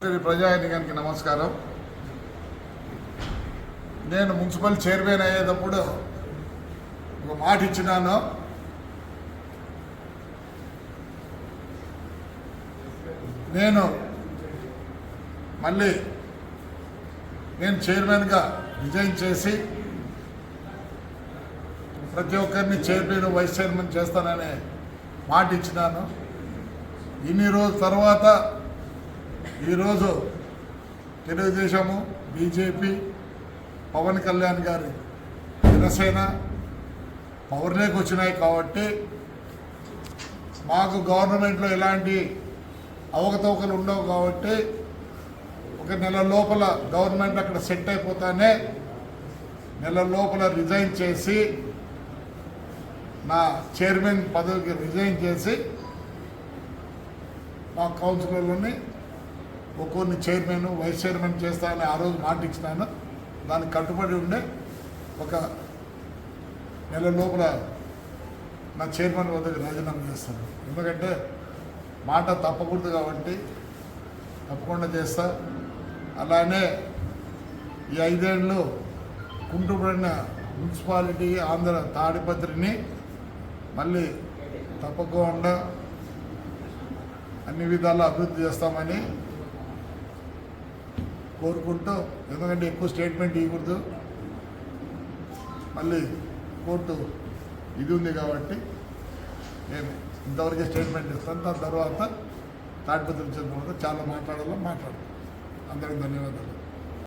ప్రజానికానికి నమస్కారం. నేను మున్సిపల్ చైర్మన్ అయ్యేటప్పుడు ఒక మాట ఇచ్చినాను. నేను చైర్మన్గా రిజైన్ చేసి ప్రతి ఒక్కరిని చైర్మన్ వైస్ చైర్మన్ చేస్తాననే మాట ఇచ్చినాను. ఇన్ని రోజుల తర్వాత ఈరోజు తెలుగుదేశము, బీజేపీ, పవన్ కళ్యాణ్ గారి జనసేన పవర్లోకి వచ్చినాయి కాబట్టి మాకు గవర్నమెంట్లో ఎలాంటి అవకతవకలు ఉండవు కాబట్టి ఒక నెల లోపల గవర్నమెంట్ అక్కడ సెట్ అయిపోతానే నెల లోపల రిజైన్ చేసి నా చైర్మన్ పదవికి రిజైన్ చేసి మా కౌన్సిలర్లని ఒక్కొన్ని చైర్మన్, వైస్ చైర్మన్ చేస్తానని ఆ రోజు మాట ఇచ్చినాను. దానికి కట్టుబడి ఉండే ఒక నెల లోపల నా చైర్మన్ వద్దకు రాజీనామా చేస్తాను. ఎందుకంటే మాట తప్పకూడదు కాబట్టి తప్పకుండా చేస్తా. అలానే ఈ 5 ఏళ్ళు కుంటుపడిన మున్సిపాలిటీ ఆంధ్ర తాడిపత్రిని మళ్ళీ తప్పకుండా అన్ని విధాలా అభివృద్ధి చేస్తామని కోరుకుంటూ, ఎందుకంటే ఎక్కువ స్టేట్మెంట్ ఇవ్వకూడదు, మళ్ళీ కోర్టు ఇది ఉంది కాబట్టి నేను ఇంతవరకే స్టేట్మెంట్ ఇస్తాను. దాని తర్వాత తాడిపత్రి చెందిన చాలా మాట్లాడాలో మాట్లాడతాను. అందరికీ ధన్యవాదాలు.